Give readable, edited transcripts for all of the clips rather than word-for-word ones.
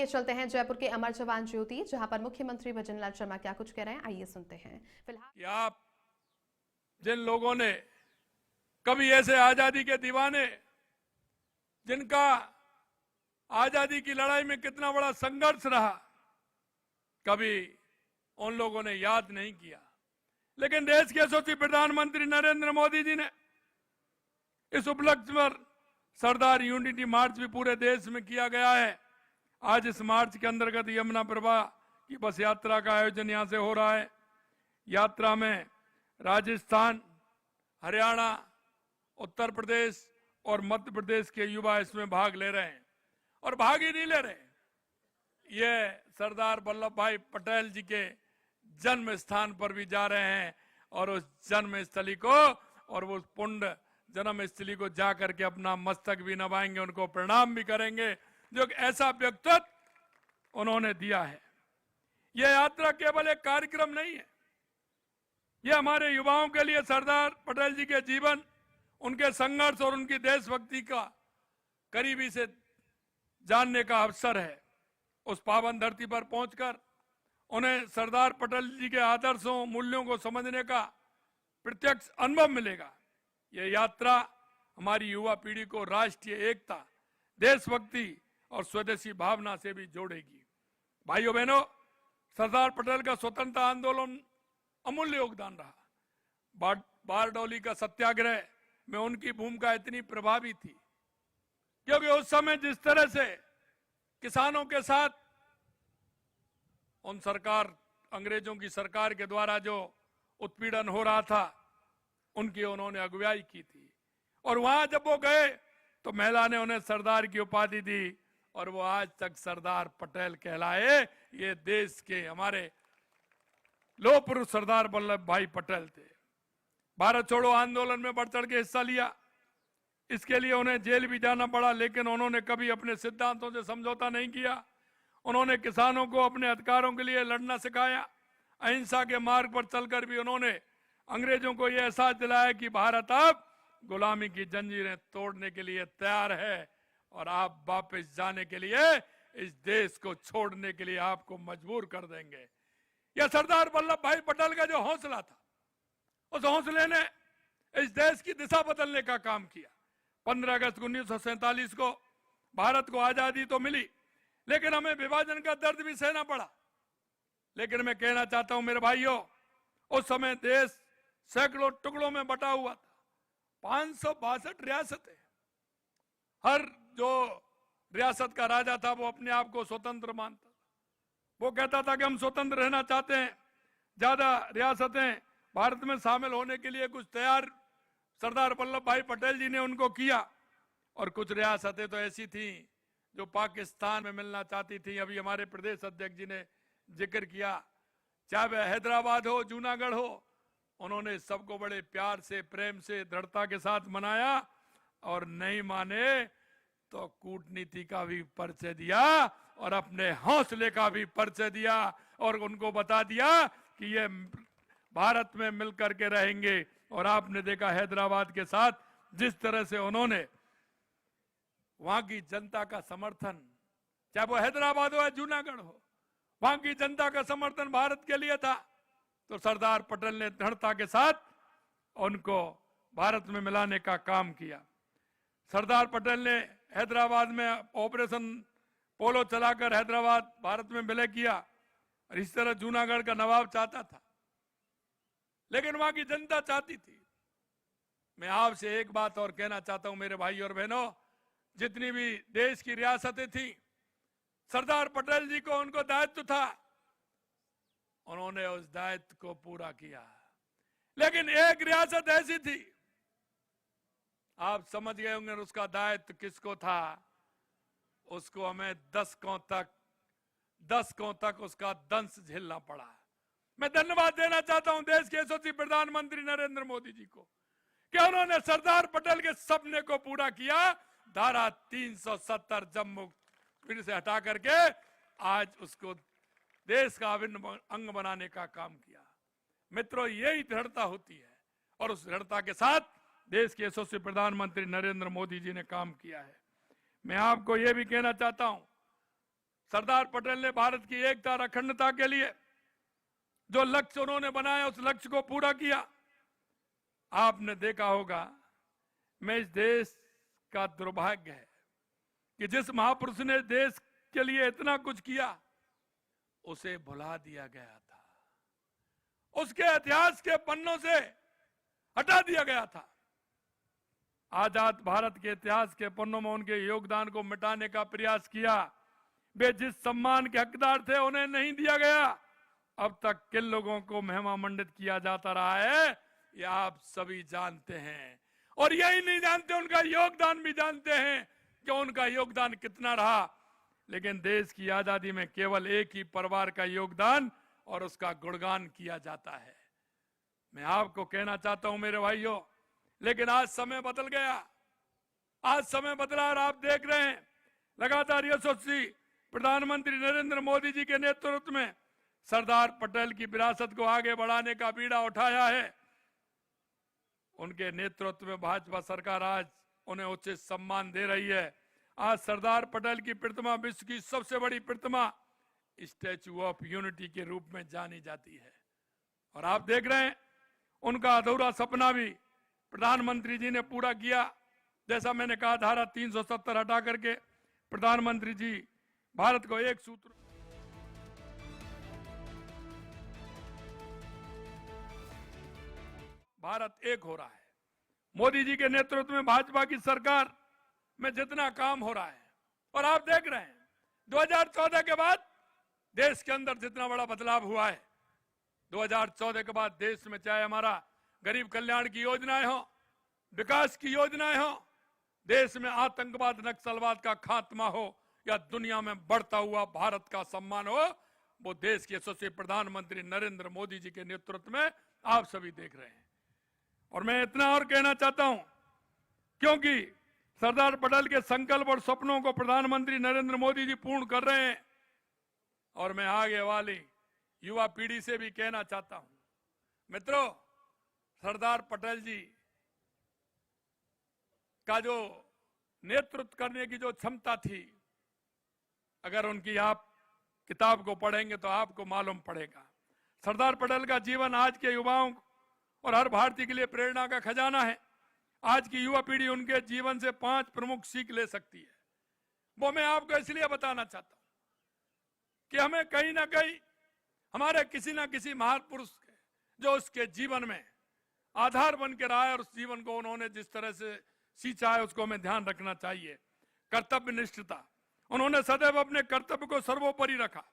आइए चलते हैं जयपुर के अमर जवान ज्योति, जहां पर मुख्यमंत्री भजनलाल शर्मा क्या कुछ कह रहे हैं, आइए सुनते हैं। कि आप जिन लोगों ने कभी ऐसे आजादी के दीवाने, जिनका आजादी की लड़ाई में कितना बड़ा संघर्ष रहा, कभी उन लोगों ने याद नहीं किया। लेकिन देश के यशस्वी प्रधानमंत्री नरेंद्र मोदी जी ने इस उपलक्ष्य पर सरदार यूनिटी मार्च भी पूरे देश में किया गया है। आज इस मार्च के अंतर्गत यमुना प्रभा की बस यात्रा का आयोजन यहां से हो रहा है। यात्रा में राजस्थान, हरियाणा, उत्तर प्रदेश और मध्य प्रदेश के युवा इसमें भाग ले रहे हैं। और भाग ही नहीं ले रहे, ये सरदार वल्लभ भाई पटेल जी के जन्म स्थान पर भी जा रहे हैं और उस जन्म स्थली को और वो पुण्य जन्म स्थली को जा करके अपना मस्तक भी नवाएंगे, उनको प्रणाम भी करेंगे, जो ऐसा व्यक्तित्व उन्होंने दिया है। यह यात्रा केवल एक कार्यक्रम नहीं है, यह हमारे युवाओं के लिए सरदार पटेल जी के जीवन, उनके संघर्ष और उनकी देशभक्ति का करीबी से जानने का अवसर है। उस पावन धरती पर पहुंचकर उन्हें सरदार पटेल जी के आदर्शों, मूल्यों को समझने का प्रत्यक्ष अनुभव मिलेगा। यह यात्रा हमारी युवा पीढ़ी को राष्ट्रीय एकता, देशभक्ति और स्वदेशी भावना से भी जोड़ेगी। भाइयों बहनों, सरदार पटेल का स्वतंत्रता आंदोलन अमूल्य योगदान रहा। बारडोली का सत्याग्रह में उनकी भूमिका इतनी प्रभावी थी, क्योंकि उस समय जिस तरह से किसानों के साथ उन सरकार, अंग्रेजों की सरकार के द्वारा जो उत्पीड़न हो रहा था, उनकी उन्होंने अगुवाई की थी। और वहां जब वो गए तो महिला ने उन्हें सरदार की उपाधि दी और वो आज तक सरदार पटेल कहलाए। ये देश के हमारे लौह पुरुष सरदार वल्लभ भाई पटेल थे। भारत छोड़ो आंदोलन में बढ़ चढ़ के हिस्सा लिया, इसके लिए उन्हें जेल भी जाना पड़ा, लेकिन उन्होंने कभी अपने सिद्धांतों से समझौता नहीं किया। उन्होंने किसानों को अपने अधिकारों के लिए लड़ना सिखाया। अहिंसा के मार्ग पर चलकर भी उन्होंने अंग्रेजों को यह एहसास दिलाया कि भारत अब गुलामी की जंजीरें तोड़ने के लिए तैयार है और आप वापस जाने के लिए, इस देश को छोड़ने के लिए आपको मजबूर कर देंगे। यह सरदार वल्लभ भाई पटेल का जो हौसला था, उस हौसले ने इस देश की दिशा बदलने का काम किया। 15 अगस्त 1947 को भारत को आजादी तो मिली, लेकिन हमें विभाजन का दर्द भी सहना पड़ा। लेकिन मैं कहना चाहता हूं मेरे भाइयों, उस समय देश सैकड़ों टुकड़ों में बटा हुआ था, 562 रियासतें। हर जो रियासत का राजा था वो अपने आप को स्वतंत्र मानता था। वो कहता था कि हम स्वतंत्र रहना चाहते हैं। ज्यादा रियासतें भारत में शामिल होने के लिए कुछ तैयार सरदार वल्लभ भाई पटेल जी ने उनको किया, और कुछ रियासतें तो ऐसी थी जो पाकिस्तान में मिलना चाहती थी। अभी हमारे प्रदेश अध्यक्ष जी ने जिक्र किया, चाहे वह हैदराबाद हो, जूनागढ़ हो, उन्होंने सबको बड़े प्यार से, प्रेम से, दृढ़ता के साथ मनाया और नहीं माने तो कूटनीति का भी परिचय दिया और अपने हौसले का भी परिचय दिया और उनको बता दिया कि ये भारत में मिलकर के रहेंगे। और आपने देखा हैदराबाद के साथ जिस तरह से उन्होंने वहां की जनता का समर्थन, चाहे वो हैदराबाद हो या जूनागढ़ हो, वहां की जनता का समर्थन भारत के लिए था। तो सरदार पटेल ने दृढ़ता के साथ उनको भारत में मिलाने का काम किया। सरदार पटेल ने हैदराबाद में ऑपरेशन पोलो चलाकर हैदराबाद भारत में विलय किया, और इस तरह जूनागढ़ का नवाब चाहता था, लेकिन वहां की जनता चाहती थी। मैं आपसे एक बात और कहना चाहता हूं मेरे भाई और बहनों, जितनी भी देश की रियासतें थी, सरदार पटेल जी को उनको दायित्व था, उन्होंने उस दायित्व को पूरा किया। लेकिन एक रियासत ऐसी थी, आप समझ गए होंगे उसका दायित्व किसको था। उसको हमें दशकों तक उसका दंश झेलना पड़ा। मैं धन्यवाद देना चाहता हूं देश के यशस्वी प्रधानमंत्री नरेंद्र मोदी जी को कि उन्होंने सरदार पटेल के सपने को पूरा किया। धारा 370 जम्मू फिर से हटा करके आज उसको देश का अभिन्न अंग बनाने का काम किया। मित्रों, यही दृढ़ता होती है और उस दृढ़ता के साथ देश के यशस्वी प्रधानमंत्री नरेंद्र मोदी जी ने काम किया है। मैं आपको यह भी कहना चाहता हूं, सरदार पटेल ने भारत की एकता और अखंडता के लिए जो लक्ष्य उन्होंने बनाया उस लक्ष्य को पूरा किया। आपने देखा होगा, मैं इस देश का दुर्भाग्य है कि जिस महापुरुष ने देश के लिए इतना कुछ किया उसे भुला दिया गया था, उसके इतिहास के पन्नों से हटा दिया गया था। आजाद भारत के इतिहास के पन्नों में उनके योगदान को मिटाने का प्रयास किया। वे जिस सम्मान के हकदार थे उन्हें नहीं दिया गया। अब तक किन लोगों को महिमा मंडित किया जाता रहा है ये आप सभी जानते हैं, और यही नहीं जानते, उनका योगदान भी जानते हैं कि उनका योगदान कितना रहा। लेकिन देश की आजादी में केवल एक ही परिवार का योगदान और उसका गुणगान किया जाता है। मैं आपको कहना चाहता हूं मेरे भाइयों, लेकिन आज समय बदल गया, आज समय बदला और आप देख रहे हैं लगातार यशस्वी प्रधानमंत्री नरेंद्र मोदी जी के नेतृत्व में सरदार पटेल की विरासत को आगे बढ़ाने का बीड़ा उठाया है। उनके नेतृत्व में भाजपा सरकार आज उन्हें उचित सम्मान दे रही है। आज सरदार पटेल की प्रतिमा विश्व की सबसे बड़ी प्रतिमा स्टैच्यू ऑफ यूनिटी के रूप में जानी जाती है। और आप देख रहे हैं उनका अधूरा सपना भी प्रधानमंत्री जी ने पूरा किया। जैसा मैंने कहा, धारा 370 हटा करके प्रधानमंत्री जी भारत को एक सूत्र भारत एक हो रहा है। मोदी जी के नेतृत्व में भाजपा की सरकार में जितना काम हो रहा है, और आप देख रहे हैं 2014 के बाद देश के अंदर जितना बड़ा बदलाव हुआ है। 2014 के बाद देश में चाहे हमारा गरीब कल्याण की योजनाएं हो, विकास की योजनाएं हो, देश में आतंकवाद नक्सलवाद का खात्मा हो, या दुनिया में बढ़ता हुआ भारत का सम्मान हो, वो देश के यशस्वी प्रधानमंत्री नरेंद्र मोदी जी के नेतृत्व में आप सभी देख रहे हैं। और मैं इतना और कहना चाहता हूं, क्योंकि सरदार पटेल के संकल्प और सपनों को प्रधानमंत्री नरेंद्र मोदी जी पूर्ण कर रहे हैं। और मैं आगे वाली युवा पीढ़ी से भी कहना चाहता हूं, मित्रों, सरदार पटेल जी का जो नेतृत्व करने की जो क्षमता थी, अगर उनकी आप किताब को पढ़ेंगे तो आपको मालूम पड़ेगा। सरदार पटेल का जीवन आज के युवाओं और हर भारतीय के लिए प्रेरणा का खजाना है। आज की युवा पीढ़ी उनके जीवन से 5 प्रमुख सीख ले सकती है। वो मैं आपको इसलिए बताना चाहता हूं कि हमें कहीं ना कहीं हमारे किसी ना किसी महापुरुष जो उसके जीवन में आधार बन के रहा है और उस जीवन को उन्होंने जिस तरह से सींचा है उसको हमें ध्यान रखना चाहिए। कर्तव्य निष्ठता, उन्होंने सदैव अपने कर्तव्य को सर्वोपरि रखा,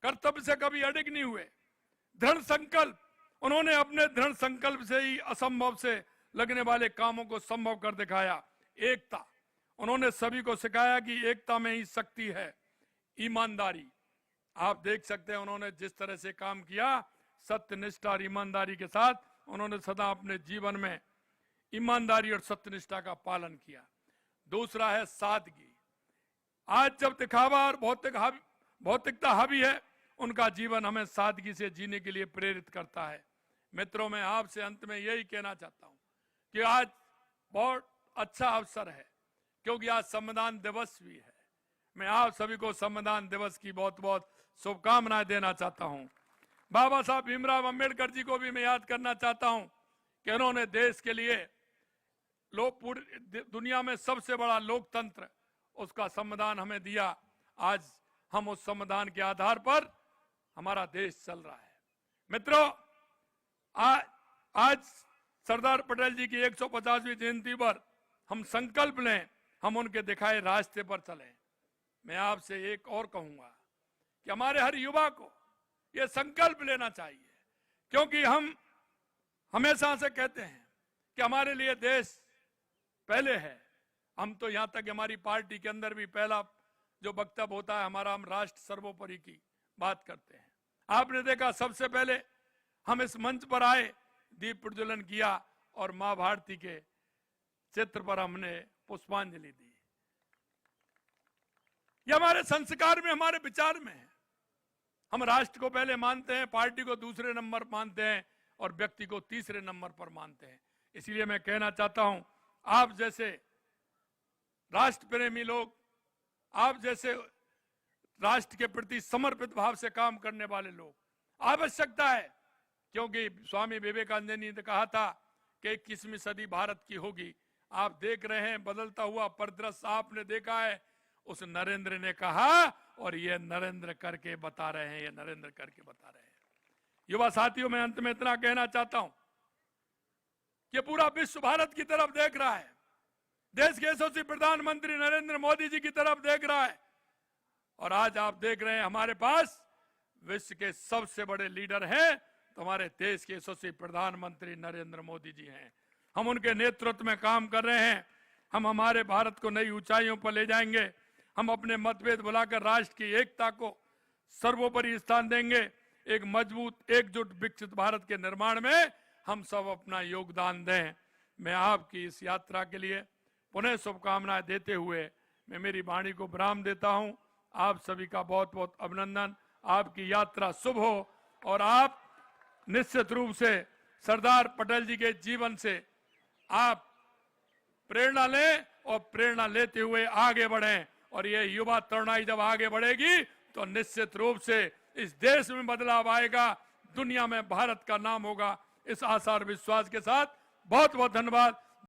कर्तव्य से कभी अडिग नहीं हुए। दृढ़ संकल्प, उन्होंने अपने दृढ़ संकल्प से ही असंभव से लगने वाले कामों को संभव कर दिखाया। एकता, उन्होंने सभी को सिखाया कि एकता में ही शक्ति है। ईमानदारी, आप देख सकते हैं उन्होंने जिस तरह से काम किया, सत्यनिष्ठा और ईमानदारी के साथ उन्होंने सदा अपने जीवन में ईमानदारी और सत्यनिष्ठा का पालन किया। दूसरा है सादगी। आज जब दिखावा और भौतिकता हावी है, उनका जीवन हमें सादगी से जीने के लिए प्रेरित करता है। मित्रों, मैं आपसे अंत में यही कहना चाहता हूं कि आज बहुत अच्छा अवसर है, क्योंकि आज संविधान दिवस भी है। मैं आप सभी को संविधान दिवस की बहुत बहुत शुभकामनाएं देना चाहता हूं। बाबा साहब भीमराव अंबेडकर जी को भी मैं याद करना चाहता हूं कि उन्होंने देश के लिए पूरी दुनिया में सबसे बड़ा लोकतंत्र, उसका संविधान हमें दिया। आज हम उस संविधान के आधार पर हमारा देश चल रहा है। मित्रों, आज सरदार पटेल जी की 150वीं जयंती पर हम संकल्प लें, हम उनके दिखाए रास्ते पर चलें। मैं आपसे एक और कहूंगा कि हमारे हर युवा को यह संकल्प लेना चाहिए, क्योंकि हम हमेशा से कहते हैं कि हमारे लिए देश पहले है। हम तो यहां तक हमारी पार्टी के अंदर भी पहला जो वक्तव्य होता है हमारा, हम राष्ट्र सर्वोपरि की बात करते हैं। आपने देखा सबसे पहले हम इस मंच पर आए, दीप प्रज्वलन किया और मां भारती के चित्र पर हमने पुष्पांजलि दी। ये हमारे संस्कार में, हमारे विचार में है। हम राष्ट्र को पहले मानते हैं, पार्टी को दूसरे नंबर मानते हैं और व्यक्ति को तीसरे नंबर पर मानते हैं। इसलिए मैं कहना चाहता हूं, आप जैसे राष्ट्र प्रेमी लोग, आप जैसे राष्ट्र के प्रति समर्पित भाव से काम करने वाले लोग। आवश्यकता है, क्योंकि स्वामी विवेकानंद ने कहा था कि 21वीं सदी भारत की होगी। आप देख रहे हैं बदलता हुआ परिदृश्य आपने देखा है। उस नरेंद्र ने कहा और ये नरेंद्र करके बता रहे हैं, ये नरेंद्र करके बता रहे हैं। युवा साथियों, मैं अंत में इतना कहना चाहता हूं कि पूरा विश्व भारत की तरफ देख रहा है, देश के यशस्वी प्रधानमंत्री नरेंद्र मोदी जी की तरफ देख रहा है। और आज आप देख रहे हैं हमारे पास विश्व के सबसे बड़े लीडर हैं, तो हमारे देश के यशस्वी प्रधानमंत्री नरेंद्र मोदी जी हैं। हम उनके नेतृत्व में काम कर रहे हैं। हम हमारे भारत को नई ऊंचाइयों पर ले जाएंगे। हम अपने मतभेद भुलाकर राष्ट्र की एकता को सर्वोपरि स्थान देंगे। एक मजबूत एकजुट विकसित भारत के निर्माण में हम सब अपना योगदान दें। मैं आपकी इस यात्रा के लिए पुनः शुभकामनाएं देते हुए मैं मेरी वाणी को विराम देता हूं। आप सभी का बहुत बहुत अभिनंदन। आपकी यात्रा शुभ हो और आप निश्चित रूप से सरदार पटेल जी के जीवन से आप प्रेरणा लें और प्रेरणा लेते हुए आगे बढ़ें। और ये युवा तरुणाई जब आगे बढ़ेगी तो निश्चित रूप से इस देश में बदलाव आएगा, दुनिया में भारत का नाम होगा। इस आशा और विश्वास के साथ बहुत बहुत धन्यवाद।